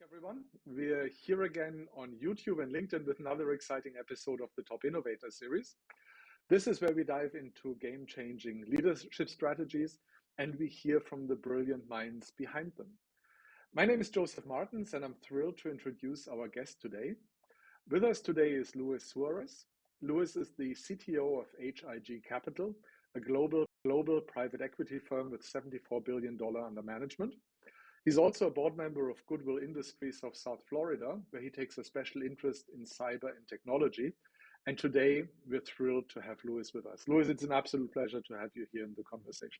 Everyone. We're here again on YouTube and LinkedIn with another exciting episode of the Top Innovator Series. This is where we dive into game-changing leadership strategies and we hear from the brilliant minds behind them. My name is Joseph Martins and I'm thrilled to introduce our guest today. With us today is Suarez. Louis is the CTO of H.I.G Capital, a global private equity firm with $74 billion under management. He's also a board member of Goodwill Industries of South Florida, where he takes a special interest in cyber and technology. And today, we're thrilled to have Louis with us. Louis, it's an absolute pleasure to have you here in the conversation.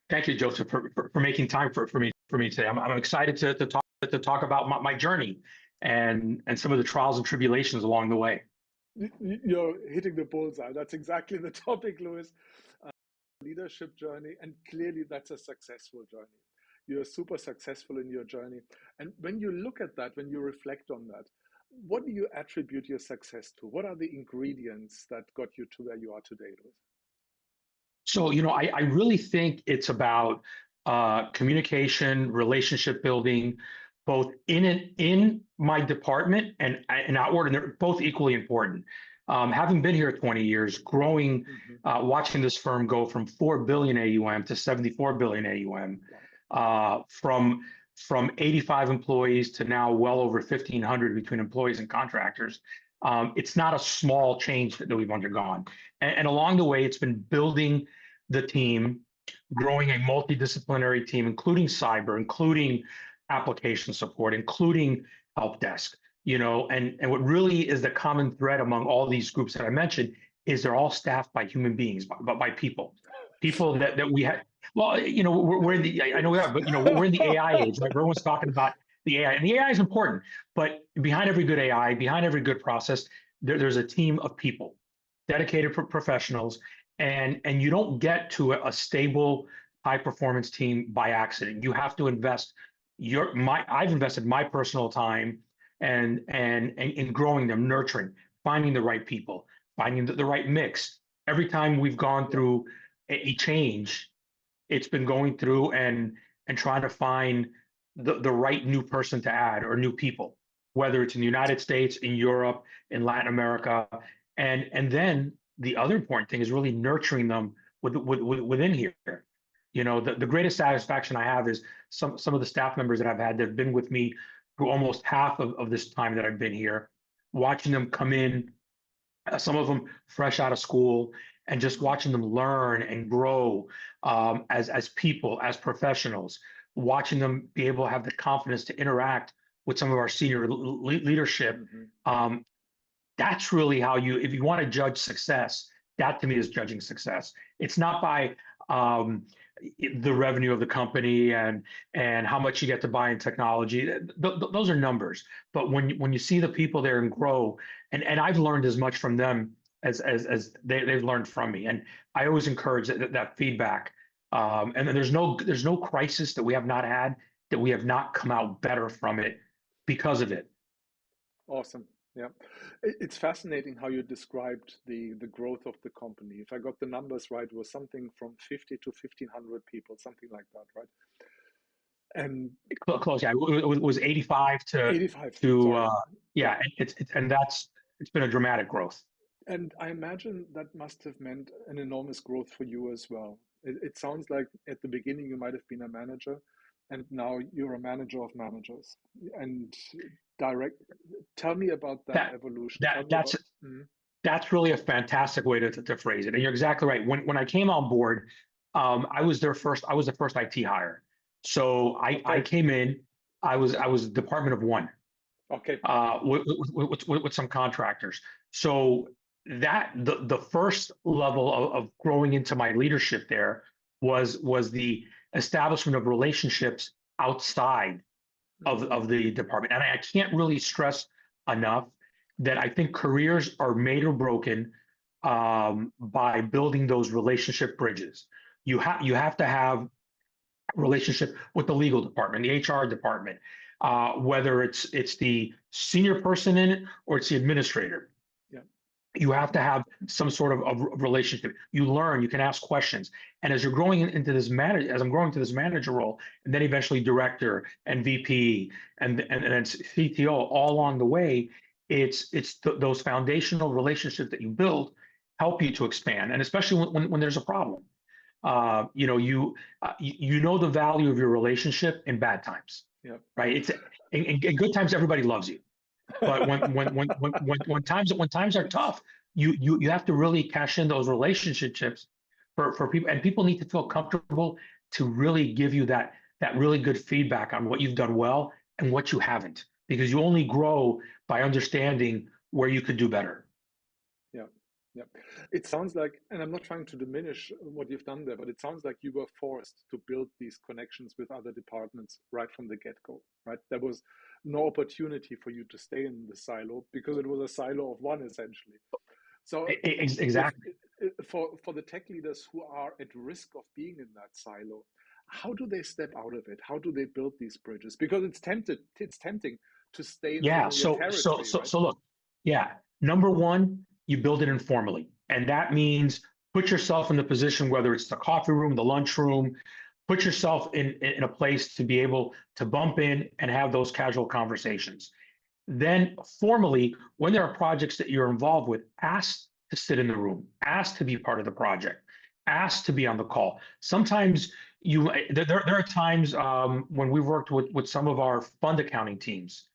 Thank you, Joseph, for making time for me today. I'm excited to talk about my journey and some of the trials and tribulations along the way. You're hitting the bullseye. That's exactly the topic, Louis. Leadership journey, and clearly that's a successful journey. You're super successful in your journey. And when you look at that, when you reflect on that, what do you attribute your success to? What are the ingredients that got you to where you are today, Louis? So, I really think it's about communication, relationship building, both in my department and outward, and they're both equally important. Having been here 20 years, growing, watching this firm go from 4 billion AUM to 74 billion AUM, from 85 employees to now well over 1,500 between employees and contractors. It's not a small change that we've undergone. And along the way, it's been building the team, growing a multidisciplinary team, including cyber, including application support, including help desk, and what really is the common thread among all these groups that I mentioned is they're all staffed by human beings, by people that we have. Well, we're in the, I know we are, but we're in the AI age, right? Everyone's talking about the AI, and the AI is important, but behind every good AI, behind every good process, there's a team of people, dedicated professionals, and you don't get to a stable, high performance team by accident. You have to invest I've invested my personal time and in growing them, nurturing, finding the right people, finding the right mix. Every time we've gone through a change, it's been going through and trying to find the right new person to add or new people, whether it's in the United States, in Europe, in Latin America, and then the other important thing is really nurturing them within here. The greatest satisfaction I have is some of the staff members that I've had that have been with me for almost half of this time that I've been here, watching them come in, some of them fresh out of school, and just watching them learn and grow as people, as professionals, watching them be able to have the confidence to interact with some of our senior leadership. That's really how if you want to judge success, that to me is judging success. It's not by the revenue of the company and how much you get to buy in technology. Those are numbers. But when you see the people there and grow, and I've learned as much from them as they've learned from me, and I always encourage that feedback. And then there's no crisis that we have not had that we have not come out better from it because of it. Awesome. Yeah, it's fascinating how you described the growth of the company. If I got the numbers right, it was something from 50 to 1,500 people, something like that, right? And close, yeah, it was 85 to 85 to yeah, it's been a dramatic growth. And I imagine that must have meant an enormous growth for you as well. It sounds like at the beginning you might have been a manager, and now you're a manager of managers. And tell me about that evolution. That's really a fantastic way to phrase it. And you're exactly right. When I came on board, I was the first IT hire. So I came in, I was department of one. Okay. With some contractors. So that the first level of growing into my leadership there was the establishment of relationships outside of the department. And I can't really stress enough that I think careers are made or broken by building those relationship bridges. You have to have a relationship with the legal department, the HR department, whether it's the senior person in it or it's the administrator. You have to have some sort of a relationship. You learn, you can ask questions. And as you're growing into this manager, as I'm growing to this manager role, and then eventually director and VP and then CTO all along the way, those foundational relationships that you build help you to expand. And especially when there's a problem. You know the value of your relationship in bad times, Yeah. right? It's in good times, everybody loves you. But when times are tough, you have to really cash in those relationships for people, and people need to feel comfortable to really give you that really good feedback on what you've done well and what you haven't, because you only grow by understanding where you could do better. Yeah, yeah. It sounds like, and I'm not trying to diminish what you've done there, but it sounds like you were forced to build these connections with other departments right from the get-go, right? There was no opportunity for you to stay in the silo because it was a silo of one essentially. So Exactly. for the tech leaders who are at risk of being in that silo, how do they step out of it? How do they build these bridges? Because it's tempting to stay in Yeah. familiar So so territory, so right? so look, yeah. Number one, you build it informally, and that means put yourself in the position, whether it's the coffee room, the lunchroom, put yourself in a place to be able to bump in and have those casual conversations. Then formally, when there are projects that you're involved with, ask to sit in the room, ask to be part of the project, ask to be on the call. Sometimes there are times when we've worked with some of our fund accounting teams.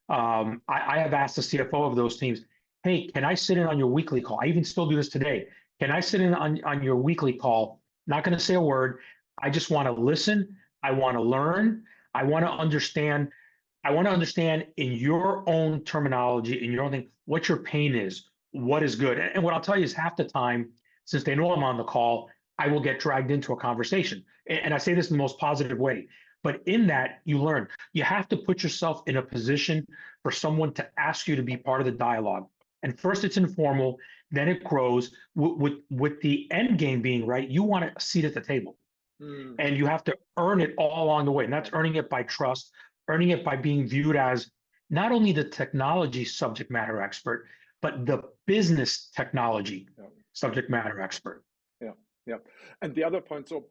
I have asked the CFO of those teams, hey, can I sit in on your weekly call? I even still do this today. Can I sit in on your weekly call? Not going to say a word. I just want to listen. I want to learn. I want to understand in your own terminology, in your own thing, what your pain is, what is good. And what I'll tell you is half the time, since they know I'm on the call, I will get dragged into a conversation. And I say this in the most positive way. But in that, you learn. You have to put yourself in a position for someone to ask you to be part of the dialogue. And first, it's informal, then it grows. With the end game being right, you want a seat at the table. Mm. And you have to earn it all along the way. And that's earning it by trust, earning it by being viewed as not only the technology subject matter expert, but the business technology subject matter expert. Yeah, yeah. And the other point, so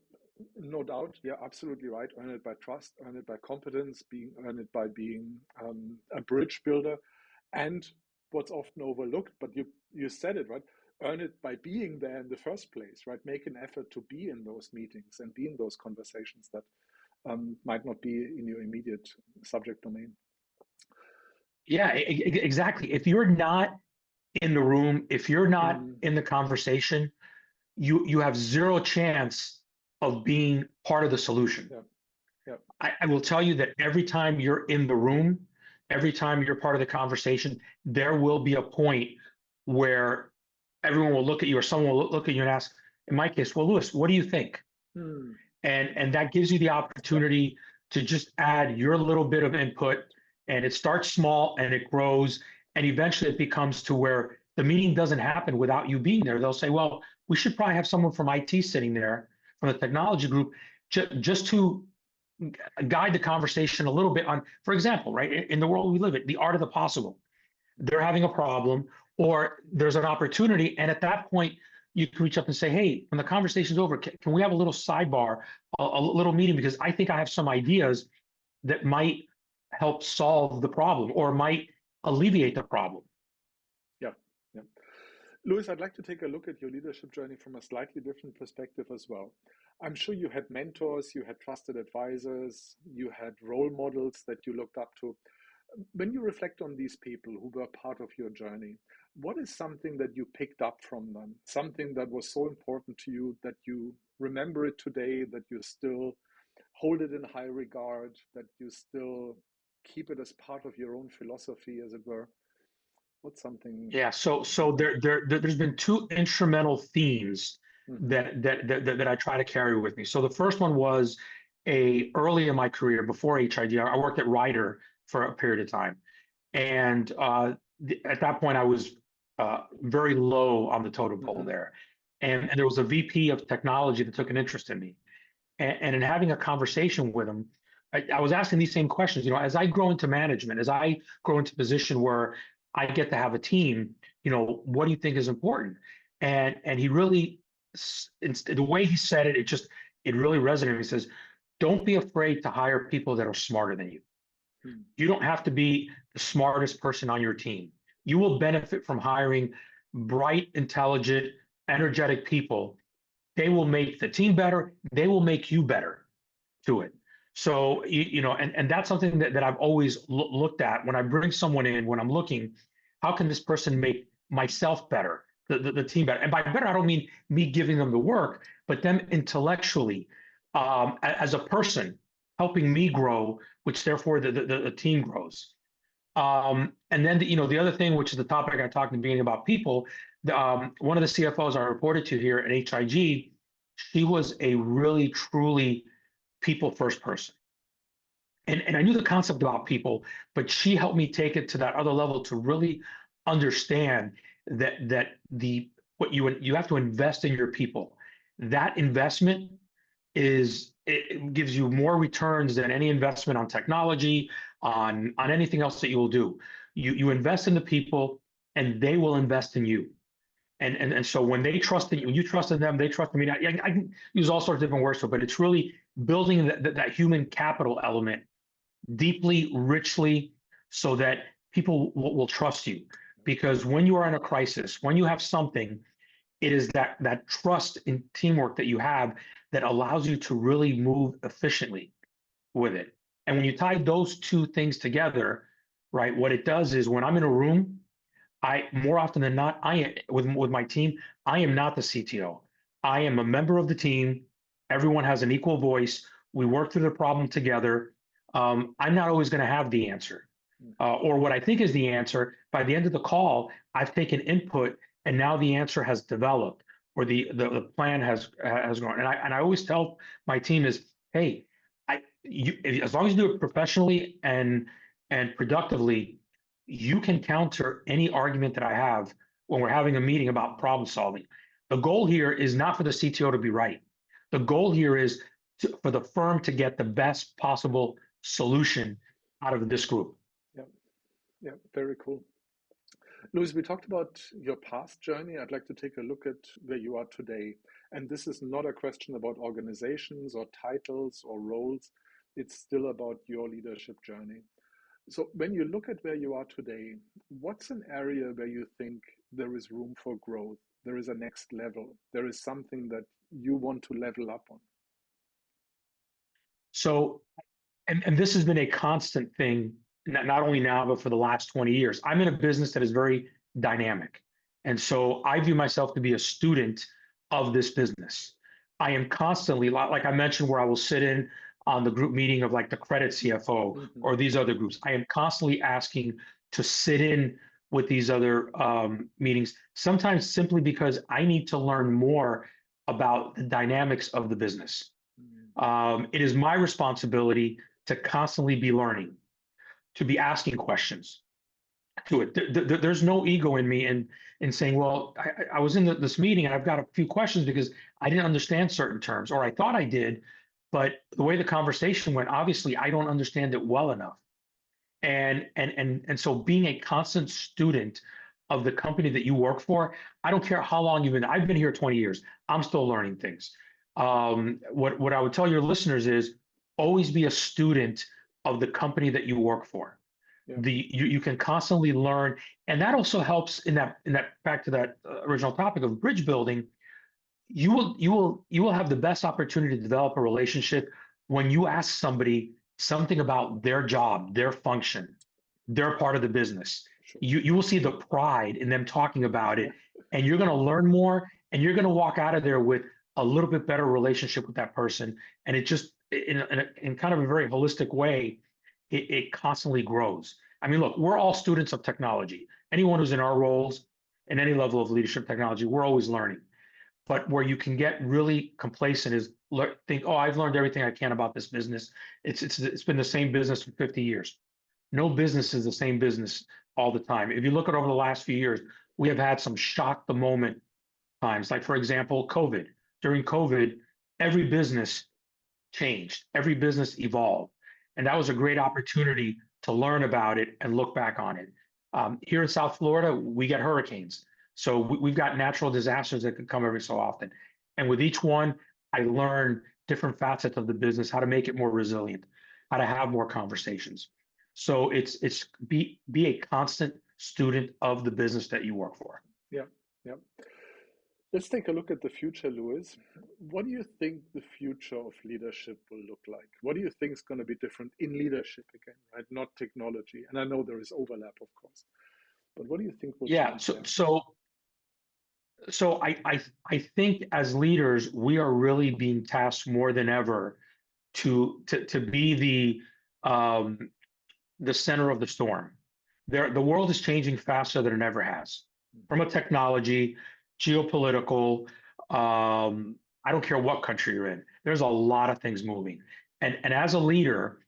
no doubt, you're absolutely right. Earn it by trust, earn it by competence, earn it by being a bridge builder. And what's often overlooked, but you said it, right? Earn it by being there in the first place, right? Make an effort to be in those meetings and be in those conversations that might not be in your immediate subject domain. Yeah, exactly. If you're not in the room, if you're not Mm. in the conversation, you have zero chance of being part of the solution. Yeah, yeah. I will tell you that every time you're in the room, every time you're part of the conversation, there will be a point where everyone will look at you, or someone will look at you and ask, in my case, well, Lewis, what do you think? Mm. And that gives you the opportunity to just add your little bit of input, and it starts small and it grows, and eventually it becomes to where the meeting doesn't happen without you being there. They'll say, well, we should probably have someone from IT sitting there, from the technology group, just to guide the conversation a little bit on, for example, right, in the world we live in, the art of the possible. They're having a problem, or there's an opportunity, and at that point, you can reach up and say, hey, when the conversation's over, can we have a little sidebar, a little meeting, because I think I have some ideas that might help solve the problem or might alleviate the problem. Yeah, yeah. Louis, I'd like to take a look at your leadership journey from a slightly different perspective as well. I'm sure you had mentors, you had trusted advisors, you had role models that you looked up to. When you reflect on these people who were part of your journey, what is something that you picked up from them? Something that was so important to you that you remember it today, that you still hold it in high regard, that you still keep it as part of your own philosophy, as it were? What's something? Yeah, so there's been two instrumental themes Mm-hmm. that I try to carry with me. So the first one was early in my career before H.I.G. I worked at Ryder for a period of time, and at that point I was very low on the totem pole Mm-hmm. there, and there was a VP of technology that took an interest in me, and in having a conversation with him, I was asking these same questions. As I grow into management, as I grow into a position where I get to have a team. What do you think is important? And he really, the way he said it, it really resonated. He says, don't be afraid to hire people that are smarter than you. Hmm. You don't have to be the smartest person on your team. You will benefit from hiring bright, intelligent, energetic people. They will make the team better. They will make you better to it. So, and that's something that I've always looked at when I bring someone in, when I'm looking, how can this person make myself better, the team better? And by better, I don't mean me giving them the work, but them intellectually, as a person, helping me grow, which therefore the team grows. And then, the other thing, which is the topic I talked in the beginning about people, one of the CFOs I reported to here at H.I.G, she was a really, truly people first person. And I knew the concept about people, but she helped me take it to that other level to really understand that what you have to invest in your people. That investment it gives you more returns than any investment on technology, on anything else that you will do. You invest in the people, and they will invest in you. And so when they trust in you, you trust in them, they trust in me. I can use all sorts of different words for it, but it's really building that human capital element deeply, richly, so that people will trust you. Because when you are in a crisis, when you have something, it is that trust and teamwork that you have that allows you to really move efficiently with it. And when you tie those two things together, right, what it does is when I'm in a room, I more often than not, with my team, I am not the CTO. I am a member of the team. Everyone has an equal voice. We work through the problem together. I'm not always going to have the answer, or what I think is the answer. By the end of the call, I've taken input, and now the answer has developed, or the plan has grown. And I always tell my team is, hey, as long as you do it professionally and productively, you can counter any argument that I have when we're having a meeting about problem solving. The goal here is not for the CTO to be right. The goal here is for the firm to get the best possible solution out of this group. Yeah, yeah, very cool. Louis, we talked about your past journey. I'd like to take a look at where you are today. And this is not a question about organizations or titles or roles. It's still about your leadership journey. So when you look at where you are today, what's an area where you think there is room for growth? There is a next level. There is something that you want to level up on. So, and this has been a constant thing, not only now, but for the last 20 years. I'm in a business that is very dynamic. And so I view myself to be a student of this business. I am constantly, like I mentioned, where I will sit in on the group meeting of like the credit CFO or these other groups. I am constantly asking to sit in with these other meetings, sometimes simply because I need to learn more about the dynamics of the business. It is my responsibility to constantly be learning, to be asking questions to it. There's no ego in me in saying, well, I was in this meeting and I've got a few questions because I didn't understand certain terms, or I thought I did, but the way the conversation went, obviously I don't understand it well enough. And so being a constant student of the company that you work for, I don't care how long I've been here 20 years, I'm still learning things. What I would tell your listeners is always be a student of the company that you work for. Yeah. You can constantly learn, and that also helps in that back to that original topic of bridge building. You will have the best opportunity to develop a relationship when you ask somebody something about their job, their function, their part of the business. Sure. You will see the pride in them talking about it, and you're going to learn more, and you're going to walk out of there with a little bit better relationship with that person. And it just in kind of a very holistic way, it constantly grows. I mean, look, we're all students of technology. Anyone who's in our roles in any level of leadership technology, we're always learning. But where you can get really complacent is think, oh, I've learned everything I can about this business. It's been the same business for 50 years. No business is the same business all the time. If you look at over the last few years, we have had some shock the moment times. Like, for example, COVID. During COVID, every business changed, every business evolved. And that was a great opportunity to learn about it and look back on it. Here in South Florida, we get hurricanes. So we've got natural disasters that could come every so often. And with each one, I learn different facets of the business, how to make it more resilient, how to have more conversations. So it's be a constant student of the business that you work for. Yeah, yeah. Let's take a look at the future, Louis. What do you think the future of leadership will look like? What do you think is going to be different in leadership again, right? Not technology. And I know there is overlap, of course, but what do you think will Yeah. change So there? so so I think as leaders, we are really being tasked more than ever to be the center of the storm. The world is changing faster than it ever has, from a technology, geopolitical. I don't care what country you're in. There's a lot of things moving, and as a leader,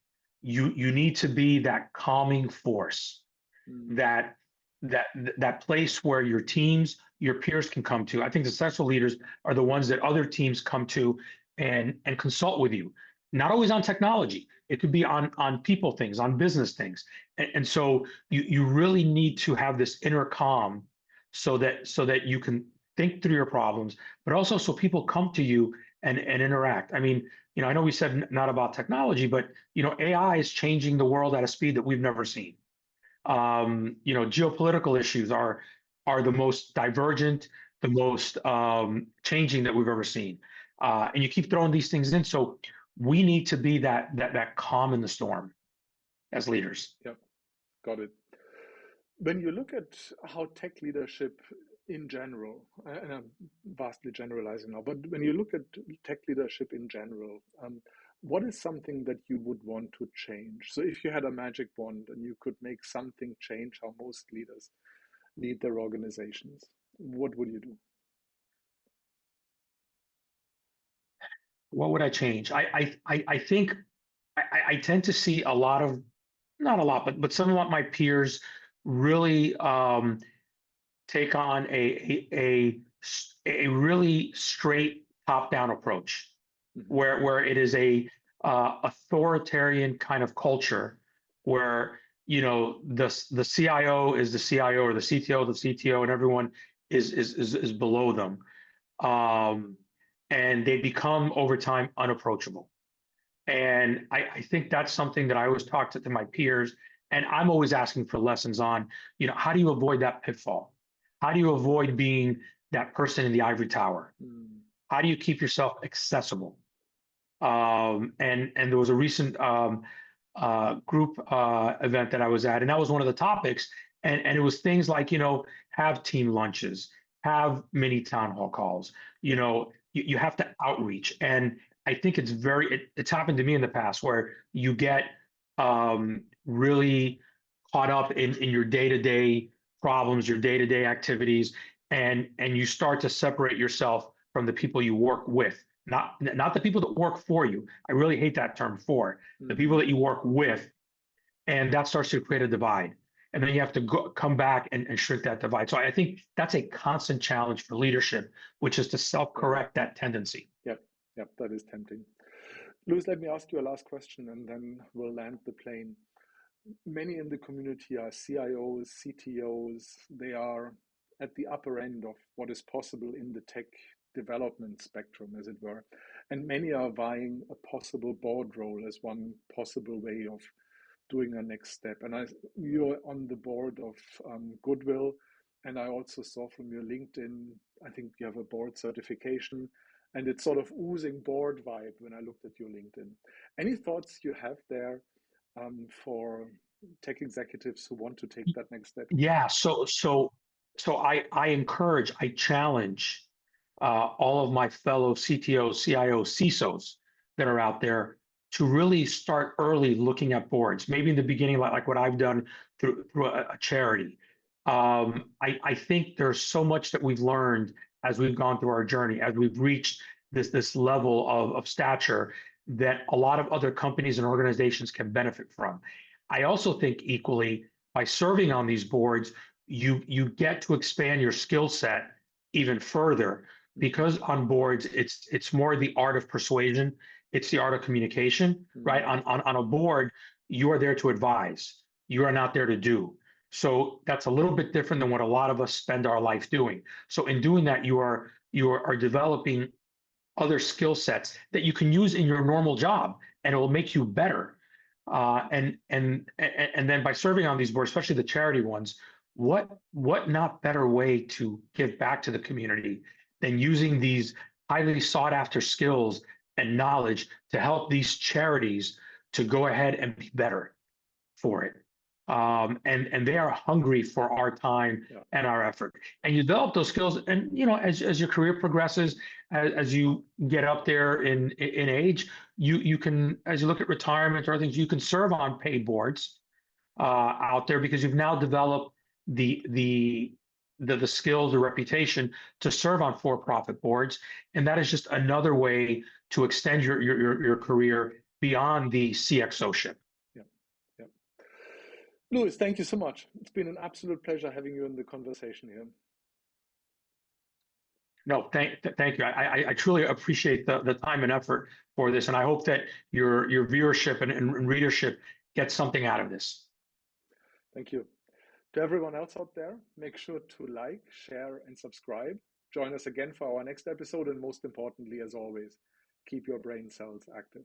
you need to be that calming force, Mm, that that that place where your teams, your peers can come to. I think successful leaders are the ones that other teams come to and consult with you. Not always on technology. It could be on people things, on business things. And so you really need to have this inner calm so that you can think through your problems, but also so people come to you and interact. I mean, I know we said not about technology, but AI is changing the world at a speed that we've never seen. Geopolitical issues are the most divergent, the most changing that we've ever seen. And you keep throwing these things in. So we need to be that calm in the storm as leaders. yeah, got it. When you look at how tech leadership in general, and I'm vastly generalizing now, but when you look at tech leadership in general, what is something that you would want to change? So if you had a magic wand and you could make something change how most leaders lead their organizations, what would you do? What would I change? I think I tend to see a lot of, not a lot, but some of my peers really take on a really straight top-down approach, Hmm. where it is a authoritarian kind of culture, where the CIO is the CIO, or the CTO the CTO, and everyone is below them, um, and they become over time unapproachable. And I think that's something that I always talk to my peers, and I'm always asking for lessons on, how do you avoid that pitfall? How do you avoid being that person in the ivory tower? Mm. How do you keep yourself accessible? And there was a recent group event that I was at, and that was one of the topics. And it was things like, have team lunches, have mini town hall calls. You have to outreach. And I think it's happened to me in the past where you get really caught up in your day-to-day problems, your day-to-day activities, and you start to separate yourself from the people you work with, not the people that work for you. I really hate that term, for the people Hmm. that you work with, and that starts to create a divide. And then you have to come back and shrink that divide. So I think that's a constant challenge for leadership, which is to Yeah, self-correct that tendency. yep, yep, that is tempting. Louis, let me ask you a last question and then we'll land the plane. Many in the community are CIOs, CTOs. They are at the upper end of what is possible in the tech development spectrum, as it were. And many are vying a possible board role as one possible way of doing a next step. And you're on the board of Goodwill, and I also saw from your LinkedIn, I think you have a board certification, and it's sort of oozing board vibe when I looked at your LinkedIn. Any thoughts you have there for tech executives who want to take that next step? Yeah. So I encourage, I challenge all of my fellow CTOs, CIOs, CISOs that are out there to really start early looking at boards. Maybe in the beginning, like what I've done through a charity. I think there's so much that we've learned as we've gone through our journey, as we've reached this level of stature, that a lot of other companies and organizations can benefit from. I also think equally, by serving on these boards, you get to expand your skill set even further, Mm-hmm. because on boards it's more the art of persuasion, it's the art of communication, right? Mm-hmm. On a board, you are there to advise, you are not there to do. So that's a little bit different than what a lot of us spend our life doing. So in doing that, you are developing other skill sets that you can use in your normal job, and it will make you better. And then by serving on these boards, especially the charity ones, what not better way to give back to the community than using these highly sought after skills and knowledge to help these charities to go ahead and be better for it. And they are hungry for our time Yeah. and our effort. And you develop those skills, and as your career progresses, as you get up there in age, you can, as you look at retirement or other things, you can serve on paid boards out there because you've now developed the skills, the reputation to serve on for-profit boards, and that is just another way to extend your career beyond the CXO ship. Yeah. Yeah. Louis, thank you so much. It's been an absolute pleasure having you in the conversation here. No, thank you. I truly appreciate the time and effort for this, and I hope that your viewership and readership gets something out of this. Thank you. To everyone else out there, make sure to like, share, and subscribe. Join us again for our next episode, and most importantly, as always, keep your brain cells active.